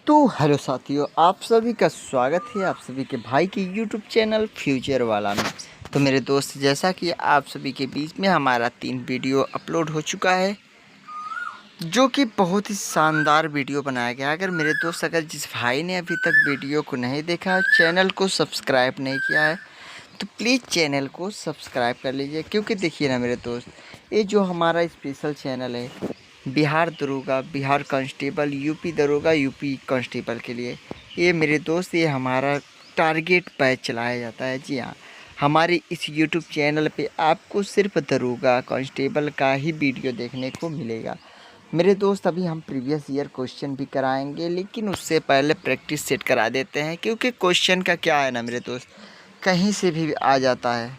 तो हेलो साथियों, आप सभी का स्वागत है आप सभी के भाई के यूट्यूब चैनल फ्यूचर वाला में। तो मेरे दोस्त, जैसा कि आप सभी के बीच में हमारा 3 वीडियो अपलोड हो चुका है, जो कि बहुत ही शानदार वीडियो बनाया गया। अगर मेरे दोस्त, अगर जिस भाई ने अभी तक वीडियो को नहीं देखा, चैनल को सब्सक्राइब नहीं किया है, तो प्लीज़ चैनल को सब्सक्राइब कर लीजिए। क्योंकि देखिए ना मेरे दोस्त, ये जो हमारा स्पेशल चैनल है, बिहार दरोगा, बिहार कांस्टेबल, यूपी दरोगा, यूपी कांस्टेबल के लिए, ये मेरे दोस्त, ये हमारा टारगेट बैच चलाया जाता है। जी हाँ, हमारे इस यूट्यूब चैनल पे आपको सिर्फ दरोगा कांस्टेबल का ही वीडियो देखने को मिलेगा। मेरे दोस्त, अभी हम प्रीवियस ईयर क्वेश्चन भी कराएंगे, लेकिन उससे पहले प्रैक्टिस सेट करा देते हैं। क्योंकि क्वेश्चन का क्या है ना मेरे दोस्त, कहीं से भी आ जाता है।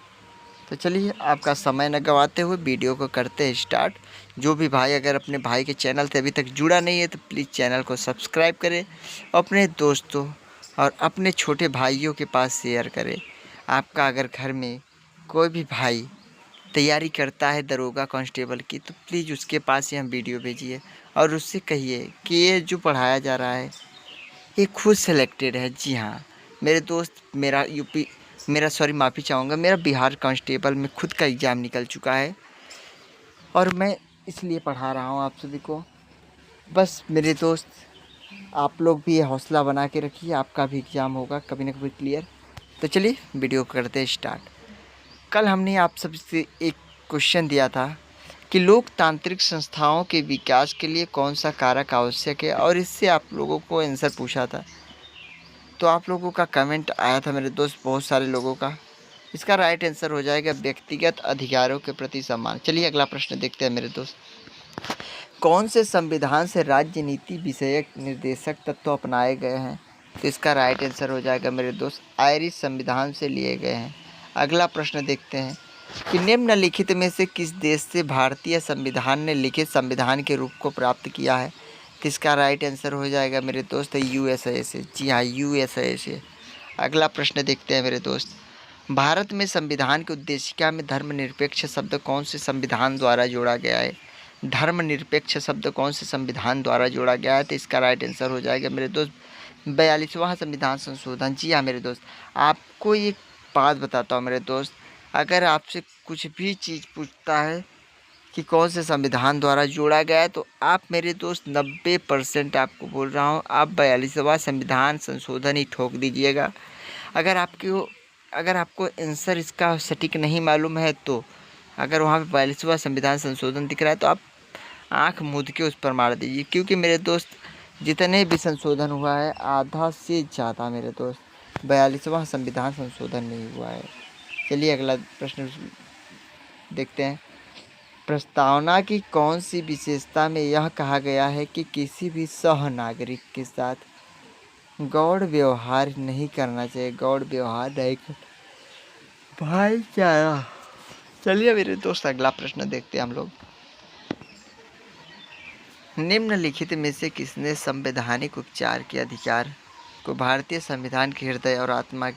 तो चलिए, आपका समय न गंवाते हुए वीडियो को करते हैं स्टार्ट। जो भी भाई अगर अपने भाई के चैनल से अभी तक जुड़ा नहीं है, तो प्लीज़ चैनल को सब्सक्राइब करें, अपने दोस्तों और अपने छोटे भाइयों के पास शेयर करें। आपका अगर घर में कोई भी भाई तैयारी करता है दरोगा कांस्टेबल की, तो प्लीज़ उसके पास ही हम वीडियो भेजिए और उससे कहिए कि ये जो पढ़ाया जा रहा है, ये खुद सेलेक्टेड है। जी हाँ मेरे दोस्त, माफ़ी चाहूँगा, मेरा बिहार कांस्टेबल में खुद का एग्ज़ाम निकल चुका है और मैं इसलिए पढ़ा रहा हूँ आप सभी को। बस मेरे दोस्त, आप लोग भी ये हौसला बना के रखिए, आपका भी एग्ज़ाम होगा कभी ना कभी क्लियर। तो चलिए वीडियो करते हैं स्टार्ट। कल हमने आप सबसे एक क्वेश्चन दिया था कि लोकतांत्रिक संस्थाओं के विकास के लिए कौन सा कारक आवश्यक है, और इससे आप लोगों को आंसर पूछा था। तो आप लोगों का कमेंट आया था मेरे दोस्त, बहुत सारे लोगों का। इसका राइट आंसर हो जाएगा व्यक्तिगत अधिकारों के प्रति सम्मान। चलिए अगला प्रश्न देखते हैं मेरे दोस्त। कौन से संविधान से राज्य नीति विषयक निर्देशक तत्व अपनाए गए हैं? तो इसका राइट आंसर हो जाएगा मेरे दोस्त, आयरिश संविधान से लिए गए हैं। अगला प्रश्न देखते हैं कि निम्नलिखित में से किस देश से भारतीय संविधान ने लिखित संविधान के रूप को प्राप्त किया है? तो इसका राइट आंसर हो जाएगा मेरे दोस्त यूएसए से। जी हाँ, यूएसए से। अगला प्रश्न देखते हैं मेरे दोस्त। भारत में संविधान की उद्देशिका में धर्मनिरपेक्ष शब्द कौन से संविधान द्वारा जोड़ा गया है? धर्मनिरपेक्ष शब्द कौन से संविधान द्वारा जोड़ा गया है? तो इसका राइट आंसर हो जाएगा मेरे दोस्त 42वां संविधान संशोधन। जी हाँ मेरे दोस्त, आपको एक बात बताता हूँ मेरे दोस्त, अगर आपसे कुछ भी चीज़ पूछता है कि कौन से संविधान द्वारा जोड़ा गया है, तो आप मेरे दोस्त 90% आपको बोल रहा हूँ, आप 42वां संविधान संशोधन ही ठोक दीजिएगा। अगर आपको आंसर इसका सटीक नहीं मालूम है, तो अगर वहाँ पे 42वां संविधान संशोधन दिख रहा है, तो आप आंख मूंद के उस पर मार दीजिए। क्योंकि मेरे दोस्त, जितने भी संशोधन हुआ है, आधा से ज़्यादा मेरे दोस्त 42वां संविधान संशोधन नहीं हुआ है। चलिए अगला प्रश्न देखते हैं। प्रस्तावना की कौन सी विशेषता में यह कहा गया है कि किसी भी सह नागरिक के साथ गौड़ व्यवहार नहीं करना चाहिए? गौड़ व्यवहार नहीं कर, भाईचारा। चलिए मेरे दोस्त अगला प्रश्न देखते हैं हम लोग। निम्नलिखित में से किसने संवैधानिक उपचार के अधिकार को भारतीय संविधान के हृदय और आत्मा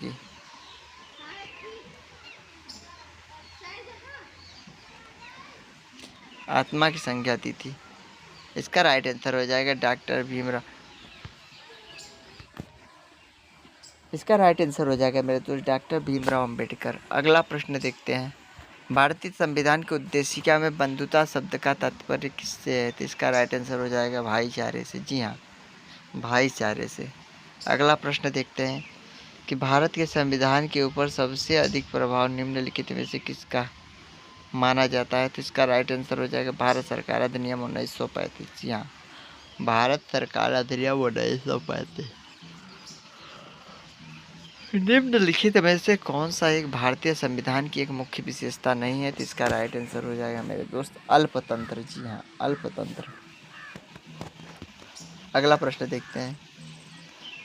की संज्ञा दी थी? इसका राइट आंसर हो जाएगा डॉक्टर भीमराव। इसका राइट आंसर हो जाएगा मेरे दोस्त डॉक्टर भीमराव अंबेडकर। अगला प्रश्न देखते हैं। भारतीय संविधान की उद्देशिका में बंधुता शब्द का तात्पर्य किससे है? तो इसका राइट आंसर हो जाएगा भाईचारे से। जी हाँ, भाईचारे से। अगला प्रश्न देखते हैं कि भारत के संविधान के ऊपर सबसे अधिक प्रभाव निम्नलिखित में से किसका माना जाता है? तो इसका राइट आंसर हो जाएगा भारत सरकार अधिनियम 1935। जी हाँ, भारत सरकार अधिनियम 1935। निम्नलिखित में से कौन सा एक भारतीय संविधान की एक मुख्य विशेषता नहीं है? तो इसका राइट आंसर हो जाएगा मेरे दोस्त अल्पतंत्र। जी हाँ, अल्पतंत्र। अगला प्रश्न देखते हैं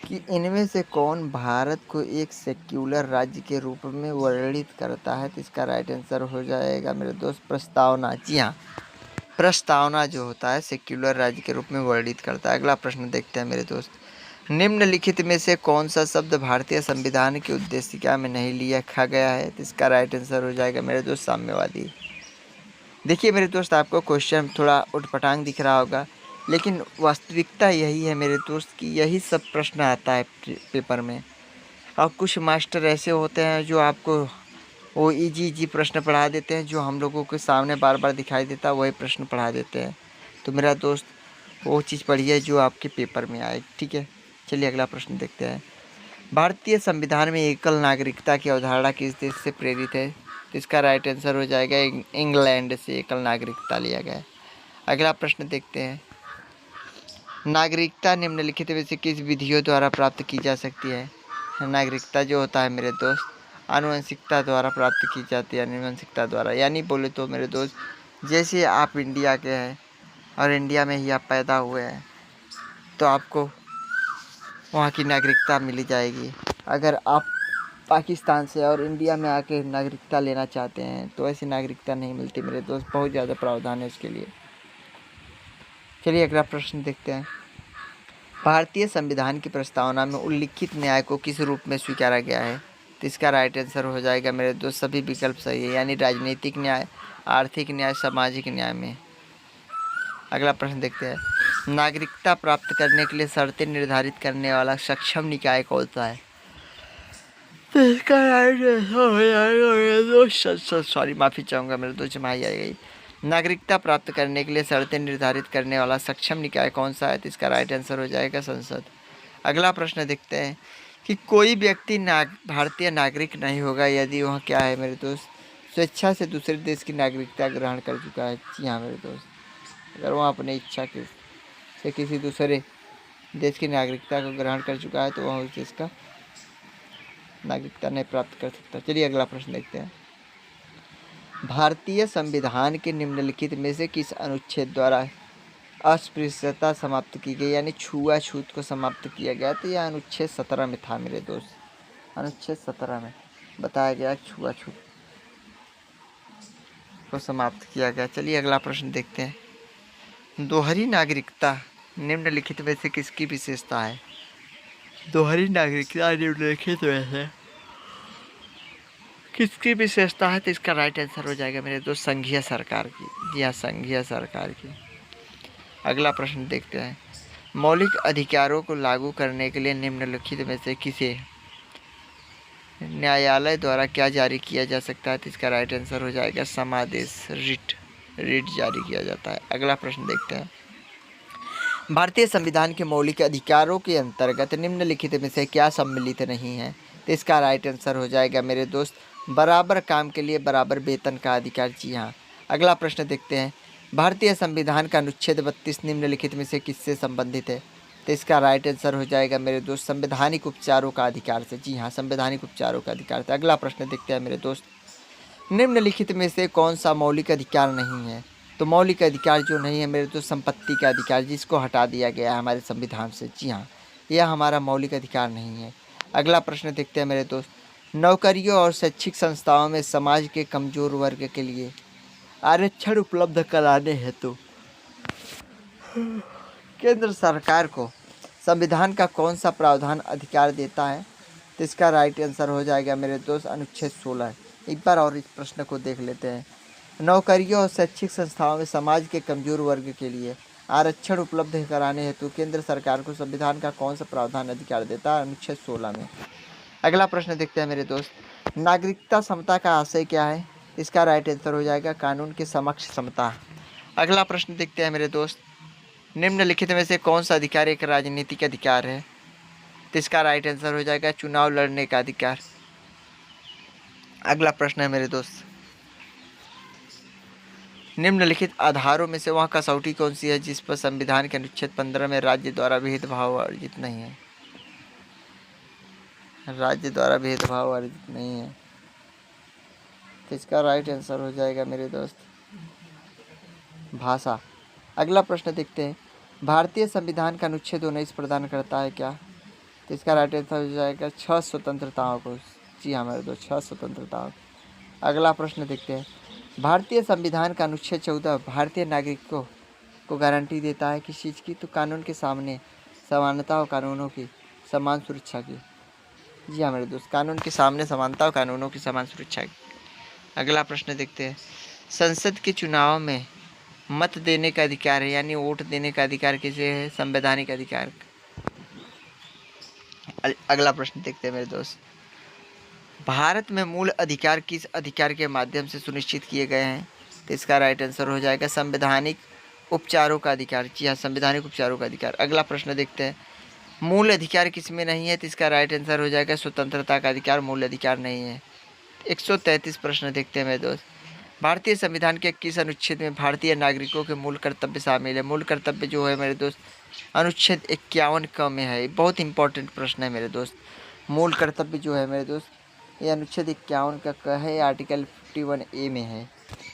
कि इनमें से कौन भारत को एक सेक्युलर राज्य के रूप में वर्णित करता है? तो इसका राइट आंसर हो जाएगा मेरे दोस्त प्रस्तावना। जी हाँ, प्रस्तावना जो होता है सेक्युलर राज्य के रूप में वर्णित करता है। अगला प्रश्न देखते हैं मेरे दोस्त। निम्नलिखित में से कौन सा शब्द भारतीय संविधान की उद्देशिका में नहीं लिखा गया है? तो इसका राइट आंसर हो जाएगा मेरे दोस्त साम्यवादी। देखिए मेरे दोस्त, आपको क्वेश्चन थोड़ा उटपटांग दिख रहा होगा, लेकिन वास्तविकता यही है मेरे दोस्त कि यही सब प्रश्न आता है पेपर में। और कुछ मास्टर ऐसे होते हैं जो आपको वो इजी इजी प्रश्न पढ़ा देते हैं, जो हम लोगों के सामने बार बार दिखाई देता है वही प्रश्न पढ़ा देते हैं। तो मेरा दोस्त वो चीज़ पढ़िए जो आपके पेपर में आए, ठीक है। चलिए अगला प्रश्न देखते हैं। भारतीय संविधान में एकल नागरिकता की अवधारणा किस देश से प्रेरित है? तो इसका राइट आंसर हो जाएगा इंग्लैंड से एकल नागरिकता लिया गया है। अगला प्रश्न देखते हैं। नागरिकता निम्नलिखित में से किस विधियों द्वारा प्राप्त की जा सकती है? नागरिकता जो होता है मेरे दोस्त आनुवंशिकता द्वारा प्राप्त की जाती है। आनुवंशिकता द्वारा यानी बोले तो मेरे दोस्त, जैसे आप इंडिया के हैं और इंडिया में ही आप पैदा हुए हैं तो आपको वहाँ की नागरिकता मिली जाएगी। अगर आप पाकिस्तान से और इंडिया में आके नागरिकता लेना चाहते हैं तो ऐसी नागरिकता नहीं मिलती मेरे दोस्त, बहुत ज़्यादा प्रावधान है उसके लिए। चलिए अगला प्रश्न देखते हैं। भारतीय संविधान की प्रस्तावना में उल्लिखित न्याय को किस रूप में स्वीकारा गया है? तो इसका राइट आंसर हो जाएगा मेरे दोस्त सभी विकल्प सही है, यानी राजनीतिक न्याय, आर्थिक न्याय, सामाजिक न्याय में। अगला प्रश्न देखते हैं। नागरिकता प्राप्त करने के लिए शर्तें निर्धारित करने वाला सक्षम निकाय कौन सा है? तो इसका राइट आंसर हो जाएगा मेरे दोस्त, सॉरी माफ़ी चाहूँगा मेरे दोस्त, जमाई आ गई। नागरिकता प्राप्त करने के लिए शर्तें निर्धारित करने वाला सक्षम निकाय कौन सा है? तो इसका राइट आंसर हो जाएगा संसद। अगला प्रश्न देखते हैं कि कोई व्यक्ति भारतीय नागरिक नहीं होगा यदि वह क्या है मेरे दोस्त, स्वेच्छा से दूसरे देश की नागरिकता ग्रहण कर चुका है। जी हाँ मेरे दोस्त, अगर वह अपनी इच्छा से किसी दूसरे देश की नागरिकता को ग्रहण कर चुका है तो वह उस देश का नागरिकता नहीं प्राप्त कर सकता। चलिए अगला प्रश्न देखते हैं। भारतीय संविधान के निम्नलिखित में से किस अनुच्छेद द्वारा अस्पृश्यता समाप्त की गई, यानी छुआछूत को समाप्त किया गया? तो यह अनुच्छेद 17 में था मेरे दोस्त। अनुच्छेद 17 में बताया गया छुआछूत को समाप्त किया गया। चलिए अगला प्रश्न देखते हैं। दोहरी नागरिकता निम्नलिखित में से किसकी विशेषता है? दोहरी नागरिकता निम्नलिखित में से किसकी विशेषता है? तो इसका राइट आंसर हो जाएगा मेरे दोस्त संघीय सरकार की। जी हाँ, संघीय सरकार की। अगला प्रश्न देखते हैं। मौलिक अधिकारों को लागू करने के लिए निम्नलिखित में से किसे न्यायालय द्वारा क्या जारी किया जा सकता है? तो इसका राइट आंसर हो जाएगा समादेश, रिट जारी किया जाता है। अगला प्रश्न देखते हैं। भारतीय संविधान के मौलिक अधिकारों के अंतर्गत निम्नलिखित में से क्या सम्मिलित नहीं है? तो इसका राइट आंसर हो जाएगा मेरे दोस्त बराबर काम के लिए बराबर वेतन का अधिकार। जी हाँ। अगला प्रश्न देखते हैं। भारतीय संविधान का अनुच्छेद 32 निम्नलिखित में से किससे संबंधित है? तो इसका राइट आंसर हो जाएगा मेरे दोस्त संवैधानिक उपचारों का अधिकार से। जी हाँ, संवैधानिक उपचारों का अधिकार से। अगला प्रश्न देखते हैं मेरे दोस्त। निम्नलिखित में से कौन सा मौलिक अधिकार नहीं है? तो मौलिक अधिकार जो नहीं है मेरे दोस्त संपत्ति का अधिकार, जिसको हटा दिया गया है हमारे संविधान से। जी हाँ, यह हमारा मौलिक अधिकार नहीं है। अगला प्रश्न देखते हैं मेरे दोस्त। नौकरियों और शैक्षिक संस्थाओं में समाज के कमजोर वर्ग के लिए आरक्षण उपलब्ध कराने हेतु केंद्र सरकार को संविधान का कौन सा प्रावधान अधिकार देता है? तो इसका राइट आंसर हो जाएगा मेरे दोस्त अनुच्छेद 16। एक बार और इस प्रश्न को देख लेते हैं। नौकरियों और शैक्षिक संस्थाओं में समाज के कमजोर वर्ग के लिए आरक्षण उपलब्ध कराने हेतु केंद्र सरकार को संविधान का कौन सा प्रावधान अधिकार देता है? अनुच्छेद 16 में। अगला प्रश्न देखते हैं मेरे दोस्त। नागरिकता समता का आशय क्या है? इसका राइट आंसर हो जाएगा कानून के समक्ष समता। अगला प्रश्न देखते हैं मेरे दोस्त। निम्नलिखित में से कौन सा अधिकार एक राजनीतिक अधिकार है? तो इसका राइट आंसर हो जाएगा चुनाव लड़ने का अधिकार। अगला प्रश्न है मेरे दोस्त। निम्नलिखित आधारों में से वह कसौटी कौन सी है जिस पर संविधान के अनुच्छेद 15 में राज्य द्वारा भेदभाव अर्जित नहीं है? राज्य द्वारा भेदभाव अर्जित नहीं है, तो इसका राइट आंसर हो जाएगा मेरे दोस्त भाषा। अगला प्रश्न देखते हैं। भारतीय संविधान का अनुच्छेद 19 प्रदान करता है क्या? तो इसका राइट आंसर हो जाएगा 6 स्वतंत्रताओं को। जी हाँ मेरे दोस्त, 6 स्वतंत्रताओं। अगला प्रश्न देखते हैं। भारतीय संविधान का अनुच्छेद 14 भारतीय नागरिकों को गारंटी देता है किस चीज़ की? तो कानून के सामने समानता और कानूनों की समान सुरक्षा की। जी हाँ मेरे दोस्त, कानून के सामने समानता और कानूनों की समान सुरक्षा की। अगला प्रश्न देखते हैं। संसद के चुनाव में मत देने का अधिकार है, यानी वोट देने का अधिकार किसे है? संवैधानिक अधिकार। अगला प्रश्न देखते हैं मेरे दोस्त। भारत में मूल अधिकार किस अधिकार के माध्यम से सुनिश्चित किए गए हैं? तो इसका राइट आंसर हो जाएगा संवैधानिक उपचारों का अधिकार। जी हाँ, संवैधानिक उपचारों का अधिकार। अगला प्रश्न देखते हैं। मूल अधिकार किसमें नहीं है? तो इसका राइट आंसर हो जाएगा स्वतंत्रता का अधिकार मूल अधिकार नहीं है। 133 प्रश्न देखते हैं मेरे दोस्त। भारतीय संविधान के किस अनुच्छेद में भारतीय नागरिकों के मूल कर्तव्य शामिल है? मूल कर्तव्य जो है मेरे दोस्त अनुच्छेद 51 क में है। बहुत इंपॉर्टेंट प्रश्न है मेरे दोस्त। मूल कर्तव्य जो है मेरे दोस्त ये अनुच्छेद 51 का क है, आर्टिकल 51A में है।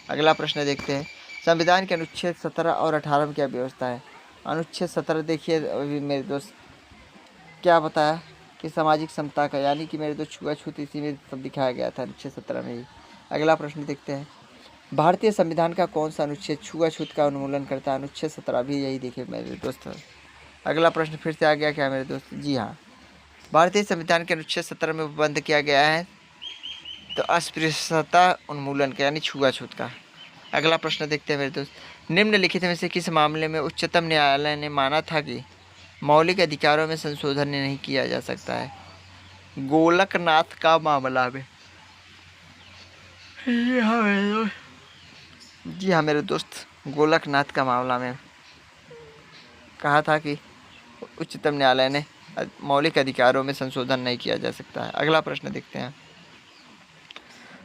अगला प्रश्न देखते हैं। संविधान के अनुच्छेद 17 और 18 में क्या व्यवस्था है? अनुच्छेद 17 देखिए अभी मेरे दोस्त क्या बताया कि सामाजिक समता का, यानी कि मेरे दोस्त छुआछूत इसी में सब दिखाया गया था अनुच्छेद 17 में ही। अगला प्रश्न देखते हैं। भारतीय संविधान का कौन सा अनुच्छेद छुआछूत का उन्मूलन करता है? अनुच्छेद 17 भी यही देखे मेरे दोस्त। अगला प्रश्न फिर से आ गया क्या मेरे दोस्त? जी हाँ, भारतीय संविधान के अनुच्छेद 17 में बंद किया गया है तो अस्पृश्यता उन्मूलन का, यानी छुआछूत का। अगला प्रश्न देखते हैं मेरे दोस्त। निम्नलिखित में से किस मामले में उच्चतम न्यायालय ने माना था कि मौलिक अधिकारों में संशोधन नहीं किया जा सकता है? गोलकनाथ का मामला में। जी हाँ मेरे दोस्त, गोलकनाथ का मामला में कहा था कि उच्चतम न्यायालय ने मौलिक अधिकारों में संशोधन नहीं किया जा सकता है। अगला प्रश्न देखते हैं।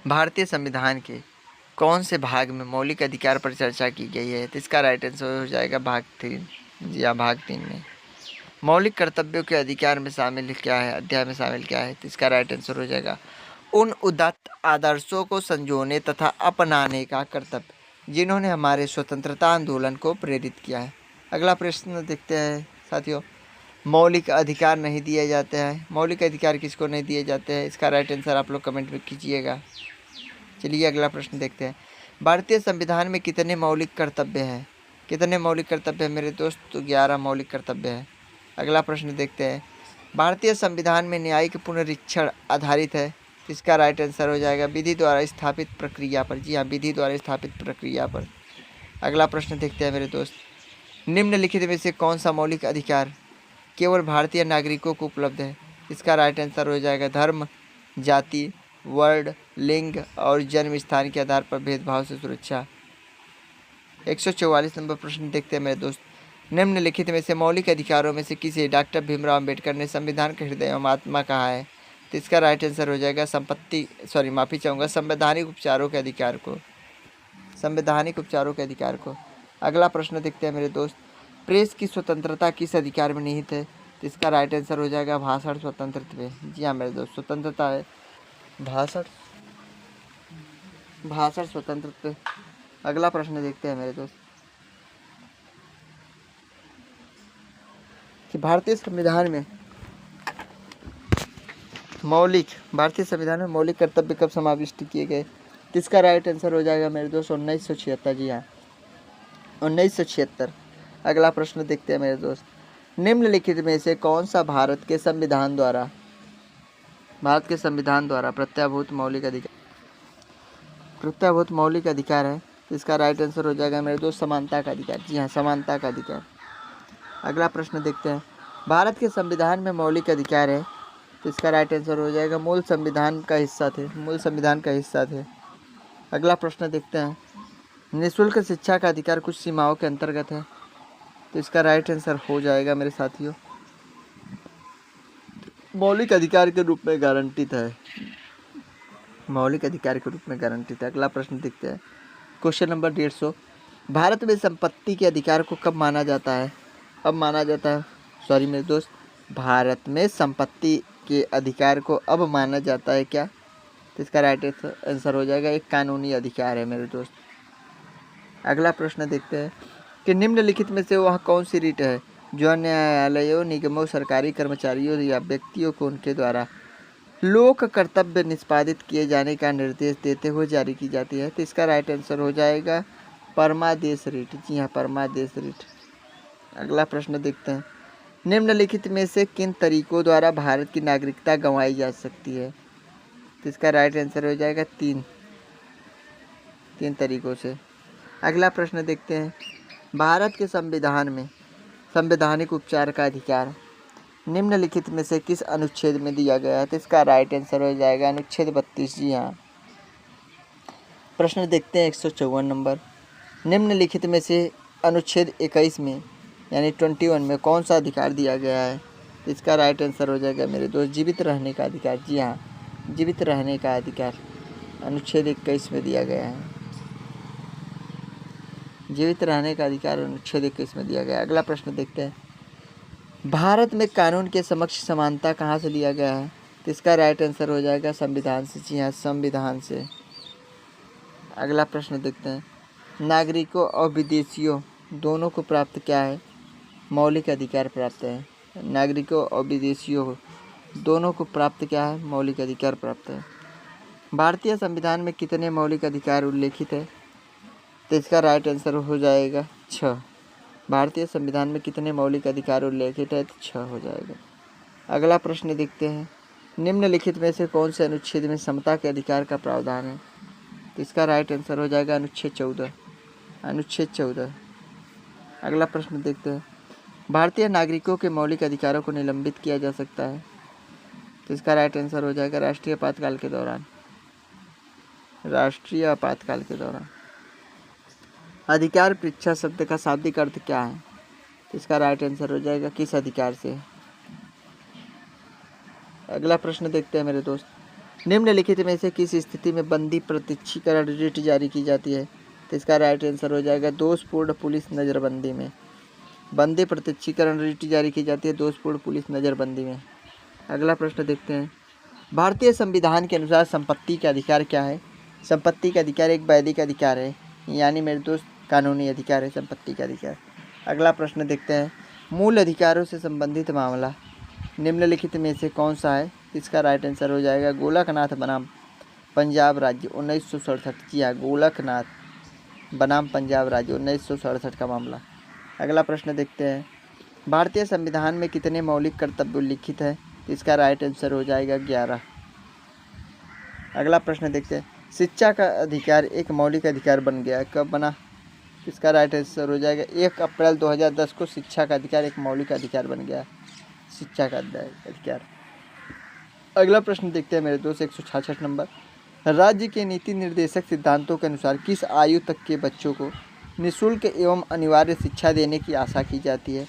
भारतीय संविधान के कौन से भाग में मौलिक अधिकार पर चर्चा की गई है? तो इसका राइट आंसर हो जाएगा भाग 3। जी हाँ, भाग 3 में। मौलिक कर्तव्यों के अधिकार में शामिल क्या है? अध्याय में शामिल क्या है? तो इसका राइट आंसर हो जाएगा उन उदात्त आदर्शों को संजोने तथा अपनाने का कर्तव्य जिन्होंने हमारे स्वतंत्रता आंदोलन को प्रेरित किया है। अगला प्रश्न देखते हैं साथियों। मौलिक अधिकार नहीं दिए जाते हैं। मौलिक अधिकार किसको नहीं दिए जाते हैं? इसका राइट आंसर आप लोग कमेंट में कीजिएगा। चलिए अगला प्रश्न देखते हैं। भारतीय संविधान में कितने मौलिक कर्तव्य हैं? कितने मौलिक कर्तव्य हैं मेरे दोस्त? तो 11 मौलिक कर्तव्य हैं। अगला प्रश्न देखते हैं। भारतीय संविधान में न्यायिक पुनरीक्षण आधारित है। इसका राइट आंसर हो जाएगा विधि द्वारा स्थापित प्रक्रिया पर। जी हाँ, विधि द्वारा स्थापित प्रक्रिया पर। अगला प्रश्न देखते हैं मेरे दोस्त। निम्नलिखित में से कौन सा मौलिक अधिकार केवल भारतीय नागरिकों को उपलब्ध है? इसका राइट आंसर हो जाएगा धर्म, जाति, वर्ण, लिंग और जन्म स्थान के आधार पर भेदभाव से सुरक्षा। 144 नंबर प्रश्न देखते हैं मेरे दोस्त। निम्नलिखित में से मौलिक अधिकारों में से किसे डॉक्टर भीमराव अम्बेडकर ने संविधान का हृदय एवं आत्मा कहा है? तो इसका राइट आंसर हो जाएगा संवैधानिक उपचारों के अधिकार को। संवैधानिक उपचारों के अधिकार को। अगला प्रश्न देखते हैं मेरे दोस्त। प्रेस की स्वतंत्रता किस अधिकार में निहित है? तो इसका राइट आंसर हो जाएगा भाषण स्वतंत्रता में। जी हाँ मेरे दोस्त, स्वतंत्रता है भाषण स्वतंत्रता। अगला प्रश्न देखते हैं मेरे दोस्त कि भारतीय संविधान में मौलिक कर्तव्य कब समाविष्ट किए गए? किसका राइट आंसर हो जाएगा मेरे दोस्त? 1976। जी हाँ, 1976। अगला प्रश्न देखते हैं मेरे दोस्त। निम्नलिखित में से कौन सा भारत के संविधान द्वारा प्रत्याभूत मौलिक अधिकार है? इसका राइट आंसर हो जाएगा मेरे दोस्त समानता का अधिकार। जी हाँ, समानता का अधिकार। अगला प्रश्न देखते हैं। भारत के संविधान में मौलिक अधिकार है तो इसका राइट आंसर हो जाएगा मूल संविधान का हिस्सा थे। अगला प्रश्न देखते हैं। निःशुल्क शिक्षा का अधिकार कुछ सीमाओं के अंतर्गत है तो इसका राइट आंसर हो जाएगा मेरे साथियों मौलिक अधिकार के रूप में गारंटित है। अगला प्रश्न देखते हैं। Question number 150। भारत में संपत्ति के अधिकार को कब माना जाता है? मेरे दोस्त, भारत में संपत्ति के अधिकार को अब माना जाता है क्या? तो इसका राइट आंसर हो जाएगा एक कानूनी अधिकार है मेरे दोस्त। अगला प्रश्न देखते हैं कि निम्नलिखित में से वह कौन सी रीट है जो न्यायालयों, निगमों, सरकारी कर्मचारियों या व्यक्तियों को उनके द्वारा लोक कर्तव्य निष्पादित किए जाने का निर्देश देते हुए जारी की जाती है? तो इसका राइट आंसर हो जाएगा परमादेश रीट। जी हाँ, परमादेश रीट। अगला प्रश्न देखते हैं। निम्नलिखित में से किन तरीकों द्वारा भारत की नागरिकता गंवाई जा सकती है? तो इसका राइट आंसर हो जाएगा तीन तरीकों से। अगला प्रश्न देखते हैं, भारत के संविधान में संवैधानिक उपचार का अधिकार निम्नलिखित में से किस अनुच्छेद में दिया गया है? तो इसका राइट आंसर हो जाएगा अनुच्छेद 32। जी हाँ। प्रश्न देखते हैं 154 नंबर, निम्नलिखित में से अनुच्छेद 21 में यानी 21 में कौन सा अधिकार दिया गया है? तो इसका राइट आंसर हो जाएगा मेरे दोस्त जीवित रहने का अधिकार। जी हाँ, जीवित रहने का अधिकार अनुच्छेद 21 में दिया गया है। जीवित रहने का अधिकार अनुच्छेद 21 में दिया गया है। अगला प्रश्न देखते हैं, भारत में कानून के समक्ष समानता कहाँ से लिया गया है? तो इसका राइट आंसर हो जाएगा संविधान से। जी हाँ, संविधान से। अगला प्रश्न देखते हैं, नागरिकों और विदेशियों दोनों को प्राप्त क्या है? मौलिक अधिकार प्राप्त है। नागरिकों और विदेशियों दोनों को प्राप्त क्या है? मौलिक अधिकार प्राप्त है। भारतीय संविधान में कितने मौलिक अधिकार उल्लेखित है? तो इसका राइट आंसर हो जाएगा 6। भारतीय संविधान में कितने मौलिक अधिकार उल्लेखित है? तो 6 हो जाएगा। अगला प्रश्न देखते हैं, निम्नलिखित में से कौन से अनुच्छेद में समता के अधिकार का प्रावधान है? तो इसका राइट आंसर हो जाएगा अनुच्छेद 14। अनुच्छेद 14। अगला प्रश्न देखते हैं, भारतीय नागरिकों के मौलिक अधिकारों को निलंबित किया जा सकता है? तो इसका राइट आंसर हो जाएगा राष्ट्रीय आपातकाल के दौरान। राष्ट्रीय आपातकाल के दौरान। अधिकार परीक्षा शब्द का शाब्दिक अर्थ क्या है? तो इसका राइट आंसर हो जाएगा किस अधिकार से। अगला प्रश्न देखते हैं मेरे दोस्त, निम्नलिखित में से किस स्थिति में बंदी प्रत्यक्षीकरण रिट जारी की जाती है? तो इसका राइट आंसर हो जाएगा दोषपूर्ण पुलिस नज़रबंदी में। बंदी प्रत्यक्षीकरण रिट जारी की जाती है दोषपूर्ण पुलिस नज़रबंदी में। अगला प्रश्न देखते हैं, भारतीय संविधान के अनुसार संपत्ति का अधिकार क्या है? संपत्ति का अधिकार एक वैधिक अधिकार है, यानी मेरे दोस्त कानूनी अधिकार है संपत्ति का अधिकार। अगला प्रश्न देखते हैं, मूल अधिकारों से संबंधित मामला निम्नलिखित में से कौन सा है? इसका राइट आंसर हो जाएगा गोलकनाथ बनाम पंजाब राज्य 1967। जी हाँ, गोलकनाथ बनाम पंजाब राज्य 1967 का मामला। अगला प्रश्न देखते हैं, भारतीय संविधान में कितने मौलिक कर्तव्य उल्लिखित है? इसका राइट आंसर हो जाएगा 11। अगला प्रश्न देखते हैं, शिक्षा का अधिकार एक मौलिक अधिकार बन गया, कब बना? इसका राइट आंसर हो जाएगा 1 अप्रैल 2010 को शिक्षा का अधिकार एक मौलिक अधिकार बन गया, शिक्षा का अधिकार। अगला प्रश्न देखते हैं मेरे दोस्त 166 नंबर, राज्य के नीति निर्देशक सिद्धांतों के अनुसार किस आयु तक के बच्चों को निःशुल्क एवं अनिवार्य शिक्षा देने की आशा की जाती है?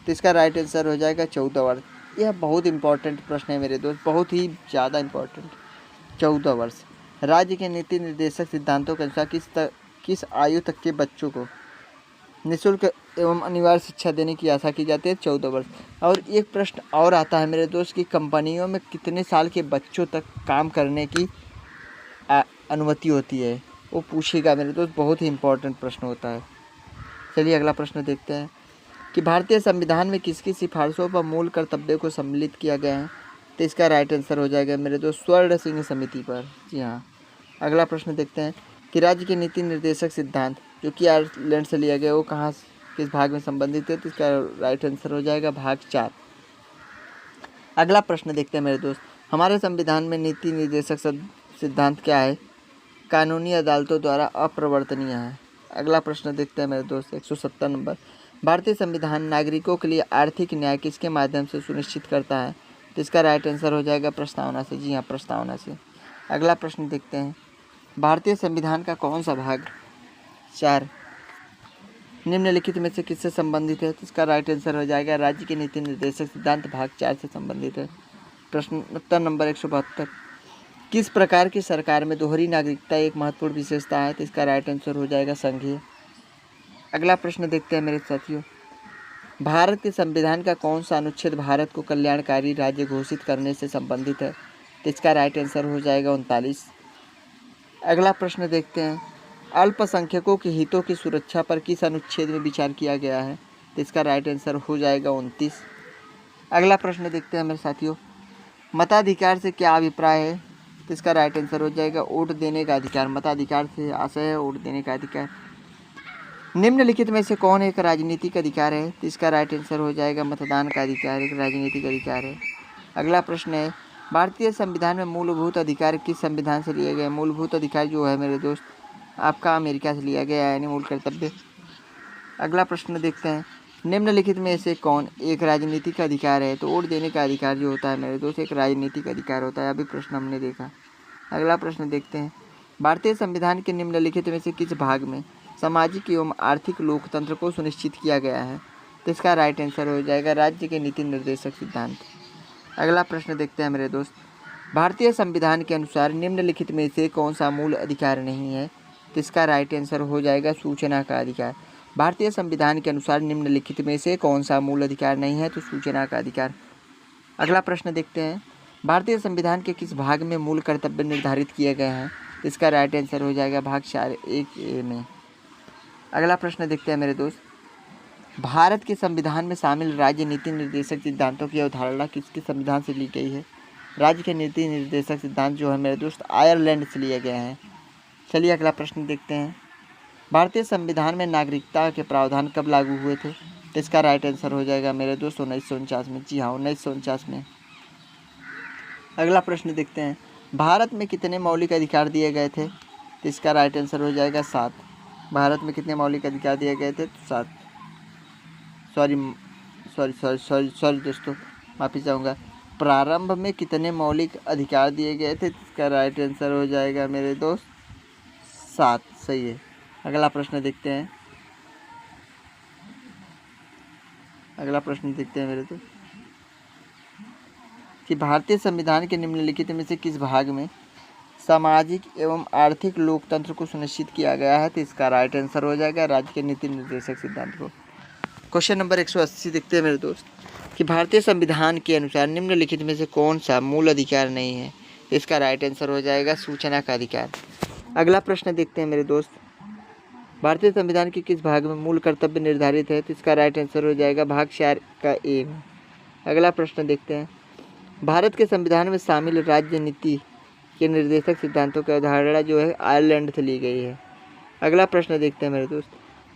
तो इसका राइट आंसर हो जाएगा 14 वर्ष। यह बहुत इंपॉर्टेंट प्रश्न है मेरे दोस्त, बहुत ही ज़्यादा इंपॉर्टेंट। 14 वर्ष। राज्य के नीति निर्देशक सिद्धांतों के अनुसार किस आयु तक के बच्चों को निःशुल्क एवं अनिवार्य शिक्षा देने की आशा की जाती है? 14 वर्ष। और एक प्रश्न और आता है मेरे दोस्त कि कंपनियों में कितने साल के बच्चों तक काम करने की अनुमति होती है, वो पूछेगा मेरे दोस्त, बहुत ही इंपॉर्टेंट प्रश्न होता है। चलिए अगला प्रश्न देखते हैं कि भारतीय संविधान में किसकी सिफारिशों पर मूल कर्तव्य को सम्मिलित किया गया है? तो इसका राइट आंसर हो जाएगा मेरे दोस्त स्वर्ण सिंह समिति पर। जी हाँ। अगला प्रश्न देखते हैं कि राज्य के नीति निर्देशक सिद्धांत जो कि आयरलैंड से लिया गया वो कहाँ किस भाग में संबंधित है? तो इसका राइट आंसर हो जाएगा भाग 4। अगला प्रश्न देखते हैं मेरे दोस्त, हमारे संविधान में नीति निर्देशक सिद्धांत क्या है? कानूनी अदालतों द्वारा अप्रवर्तनीय है। अगला प्रश्न देखते हैं मेरे दोस्त 170 नंबर, भारतीय संविधान नागरिकों के लिए आर्थिक न्याय किसके माध्यम से सुनिश्चित करता है? तो इसका राइट आंसर हो जाएगा प्रस्तावना से। जी हाँ, प्रस्तावना से। अगला प्रश्न देखते हैं, भारतीय संविधान का कौन सा भाग 4 निम्नलिखित में से किससे संबंधित है? तो इसका राइट आंसर हो जाएगा राज्य के नीति निर्देशक सिद्धांत भाग 4 से संबंधित है। प्रश्न उत्तर नंबर 172, किस प्रकार की सरकार में दोहरी नागरिकता एक महत्वपूर्ण विशेषता है? तो इसका राइट आंसर हो जाएगा संघीय। अगला प्रश्न देखते हैं मेरे साथियों, भारत के संविधान का कौन सा अनुच्छेद भारत को कल्याणकारी राज्य घोषित करने से संबंधित है? तो इसका राइट आंसर हो जाएगा 39। अगला प्रश्न देखते हैं, अल्पसंख्यकों के हितों की सुरक्षा पर किस अनुच्छेद में विचार किया गया है? तो इसका राइट आंसर हो जाएगा 29। अगला प्रश्न देखते हैं मेरे साथियों, मताधिकार से क्या अभिप्राय है? तो इसका राइट आंसर हो जाएगा वोट देने का अधिकार। मताधिकार से आशय है वोट देने का अधिकार। निम्नलिखित में से कौन एक राजनीतिक अधिकार है? तो इसका राइट आंसर हो जाएगा मतदान का अधिकार एक राजनीतिक अधिकार है। अगला प्रश्न है, भारतीय संविधान में मूलभूत अधिकार किस संविधान से लिए गए? मूलभूत अधिकार जो है मेरे दोस्त आपका अमेरिका से लिया गया है, यानी मूल कर्तव्य। अगला प्रश्न देखते हैं, निम्नलिखित में से कौन एक राजनीतिक अधिकार है? तो वोट देने का अधिकार जो होता है मेरे दोस्त एक राजनीतिक अधिकार होता है। अभी प्रश्न हमने देखा। अगला प्रश्न देखते हैं, भारतीय संविधान के निम्नलिखित में से किस भाग में सामाजिक एवं आर्थिक लोकतंत्र को सुनिश्चित किया गया है? तो इसका राइट आंसर हो जाएगा राज्य के नीति निर्देशक सिद्धांत। अगला प्रश्न देखते हैं मेरे दोस्त, भारतीय संविधान के अनुसार निम्नलिखित में से कौन सा मूल अधिकार नहीं है? तो इसका राइट आंसर हो जाएगा सूचना का अधिकार। भारतीय संविधान के अनुसार निम्नलिखित में से कौन सा मूल अधिकार नहीं है? तो सूचना का अधिकार। अगला प्रश्न देखते हैं, भारतीय संविधान के किस भाग में मूल कर्तव्य निर्धारित किए गए हैं? तो इसका राइट आंसर हो जाएगा भाग 4(1)(a) में। अगला प्रश्न देखते हैं मेरे दोस्त, भारत के संविधान में शामिल राज्य नीति निर्देशक सिद्धांतों की अवधारणा किसके संविधान से ली गई है? राज्य के नीति निर्देशक सिद्धांत जो है मेरे दोस्त आयरलैंड से लिए गए हैं। चलिए अगला प्रश्न देखते हैं, भारतीय संविधान में नागरिकता के प्रावधान कब लागू हुए थे? तो इसका राइट आंसर हो जाएगा मेरे दोस्त 1949 में। जी हाँ, 1949 में। अगला प्रश्न देखते हैं, भारत में कितने मौलिक अधिकार दिए गए थे? तो इसका राइट आंसर हो जाएगा 7। भारत में कितने मौलिक अधिकार दिए गए थे? तो 7। सॉरी दोस्तों, माफ़ी चाहूँगा। प्रारंभ में कितने मौलिक अधिकार दिए गए थे? इसका राइट आंसर हो जाएगा मेरे दोस्त 7। सही है। अगला प्रश्न देखते हैं, मेरे दोस्त कि भारतीय संविधान के निम्नलिखित में से किस भाग में सामाजिक एवं आर्थिक लोकतंत्र को सुनिश्चित किया गया है? तो इसका राइट आंसर हो जाएगा राज्य के नीति निर्देशक सिद्धांत को। क्वेश्चन नंबर 180 देखते हैं मेरे दोस्त कि भारतीय संविधान के अनुसार निम्नलिखित में से कौन सा मूल अधिकार नहीं है? तो इसका राइट आंसर हो जाएगा सूचना का अधिकार। अगला प्रश्न देखते हैं मेरे दोस्त, भारतीय संविधान के किस भाग में मूल कर्तव्य निर्धारित है? तो इसका राइट आंसर हो जाएगा भाग 4(a) में। अगला प्रश्न देखते हैं, भारत के संविधान में शामिल राज्य नीति के निर्देशक सिद्धांतों की अवधारणा जो है आयरलैंड से ली गई है। अगला प्रश्न देखते हैं मेरे दोस्त,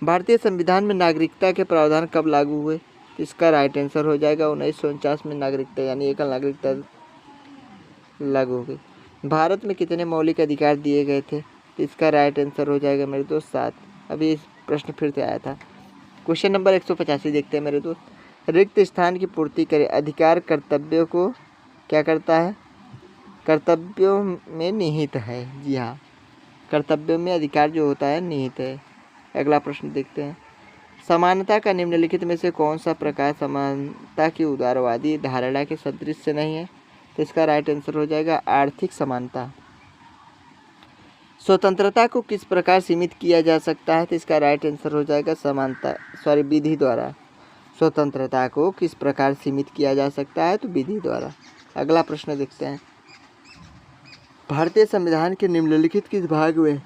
भारतीय संविधान में नागरिकता के प्रावधान कब लागू हुए? तो इसका राइट आंसर हो जाएगा 1949 में नागरिकता यानी एकल नागरिकता लागू हो गई। भारत में कितने मौलिक अधिकार दिए गए थे? तो इसका राइट आंसर हो जाएगा मेरे दोस्त 7। अभी इस प्रश्न फिर से आया था। क्वेश्चन नंबर 185 देखते हैं मेरे दोस्त, रिक्त स्थान की पूर्ति करे अधिकार कर्तव्यों को क्या करता है? कर्तव्यों में निहित है। जी हाँ, कर्तव्यों में अधिकार जो होता है निहित है। अगला प्रश्न देखते हैं, समानता का निम्नलिखित में से कौन सा प्रकार समानता की उदारवादी धारणा के सदृश नहीं है? तो इसका राइट आंसर हो जाएगा आर्थिक समानता। स्वतंत्रता को किस प्रकार सीमित किया जा सकता है? तो इसका राइट आंसर हो जाएगा विधि द्वारा। स्वतंत्रता को किस प्रकार सीमित किया जा सकता है? तो विधि द्वारा। अगला प्रश्न देखते हैं, भारतीय संविधान के निम्नलिखित किस भाग में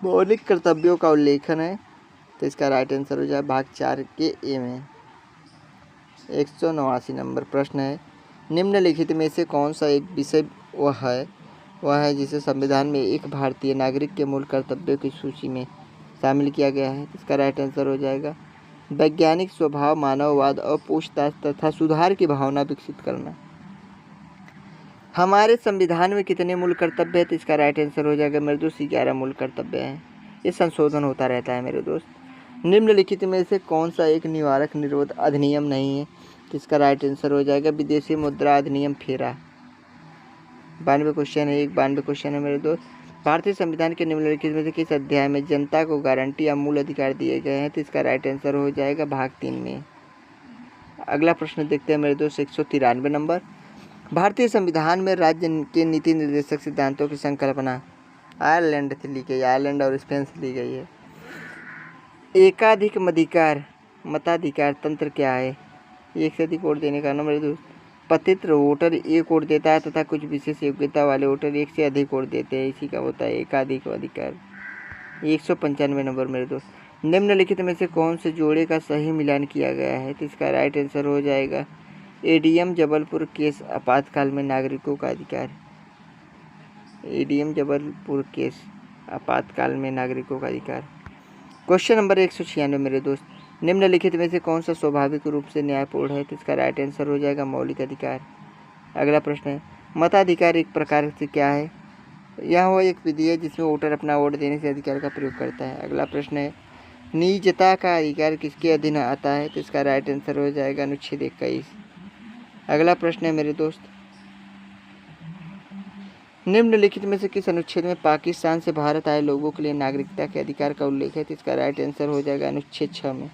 मौलिक कर्तव्यों का उल्लेखन है? तो इसका राइट आंसर हो जाए भाग 4(a) में। 189 नंबर प्रश्न है, निम्नलिखित में से कौन सा एक विषय वह है जिसे संविधान में एक भारतीय नागरिक के मूल कर्तव्यों की सूची में शामिल किया गया है? इसका राइट आंसर हो जाएगा वैज्ञानिक स्वभाव, मानववाद और पूछताछ तथा सुधार की भावना विकसित करना। हमारे संविधान में कितने मूल कर्तव्य है? तो इसका राइट आंसर हो जाएगा मेरे दोस्त 11 मूल कर्तव्य हैं। ये संशोधन होता रहता है मेरे दोस्त। निम्नलिखित में से कौन सा एक निवारक निरोध अधिनियम नहीं है? तो इसका राइट आंसर हो जाएगा विदेशी मुद्रा अधिनियम फेरा। 92 क्वेश्चन है, 92 क्वेश्चन है मेरे दोस्त। भारतीय संविधान के निम्नलिखित में से किस अध्याय में जनता को गारंटी या मूल अधिकार दिए गए हैं? तो इसका राइट आंसर हो जाएगा भाग 3 में। अगला प्रश्न देखते हैं मेरे दोस्त 193 नंबर, भारतीय संविधान में राज्य के नीति निर्देशक सिद्धांतों की संकल्पना आयरलैंड से ली गई, आयरलैंड और स्पेन से ली गई है। एकाधिक मताधिकार तंत्र क्या है? एक से अधिक वोट देने का ना मेरे दोस्त। पतित वोटर एक वोट देता है तथा कुछ विशेष योग्यता वाले वोटर एक से अधिक वोट देते हैं, इसी का होता है एकाधिक अधिकार। 195 नंबर मेरे दोस्त, निम्नलिखित में से कौन से जोड़े का सही मिलान किया गया है? तो इसका राइट आंसर हो जाएगा एडीएम जबलपुर केस आपातकाल में नागरिकों का अधिकार। एडीएम जबलपुर केस आपातकाल में नागरिकों का अधिकार। क्वेश्चन नंबर 196 मेरे दोस्त, निम्नलिखित में से कौन सा स्वाभाविक रूप से न्यायपूर्ण है? तो इसका राइट आंसर हो जाएगा मौलिक अधिकार। अगला प्रश्न है, मताधिकार एक प्रकार से क्या है? यह वो एक विधि है जिसमें वोटर अपना वोट देने से अधिकार का प्रयोग करता है। अगला प्रश्न है, निजता का अधिकार किसके अधीन आता है? तो इसका राइट आंसर हो जाएगा अनुच्छेद 21। अगला प्रश्न है मेरे दोस्त, निम्नलिखित में से किस अनुच्छेद में पाकिस्तान से भारत आए लोगों के लिए नागरिकता के अधिकार का उल्लेख है? तो इसका राइट आंसर हो जाएगा अनुच्छेद 6 में।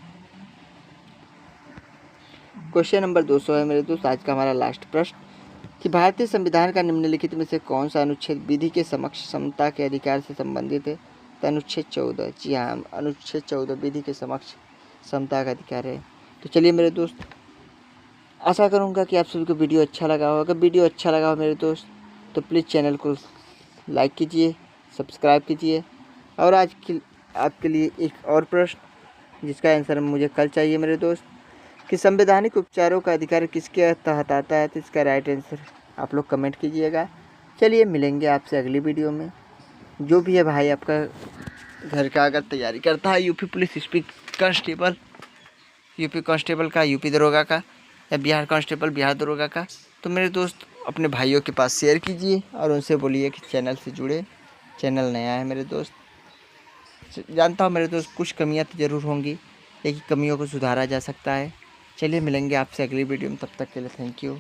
क्वेश्चन नंबर 200 है मेरे दोस्त आज का हमारा लास्ट प्रश्न, कि भारतीय संविधान का निम्नलिखित में से कौन सा अनुच्छेद विधि के समक्ष समता के अधिकार से संबंधित है? तो अनुच्छेद 14। जी हाँ, अनुच्छेद 14 विधि के समक्ष समता का अधिकार है। तो चलिए मेरे दोस्त, आशा करूँगा कि आप सभी को वीडियो अच्छा लगा हो। अगर वीडियो अच्छा लगा हो मेरे दोस्त तो प्लीज़ चैनल को लाइक कीजिए, सब्सक्राइब कीजिए। और आज की आपके लिए एक और प्रश्न जिसका आंसर मुझे कल चाहिए मेरे दोस्त, कि संवैधानिक उपचारों का अधिकार किसके तहत आता है? तो इसका राइट आंसर आप लोग कमेंट कीजिएगा। चलिए मिलेंगे आपसे अगली वीडियो में। जो भी है भाई आपका घर का अगर तैयारी करता है UP police constable, UP constable का, यूपी दरोगा का, या बिहार कांस्टेबल बिहार दरोगा का, तो मेरे दोस्त अपने भाइयों के पास शेयर कीजिए और उनसे बोलिए कि चैनल से जुड़े। चैनल नया है मेरे दोस्त, जानता हूँ मेरे दोस्त कुछ कमियाँ तो ज़रूर होंगी, लेकिन कमियों को सुधारा जा सकता है। चलिए मिलेंगे आपसे अगली वीडियो में, तब तक के लिए थैंक यू।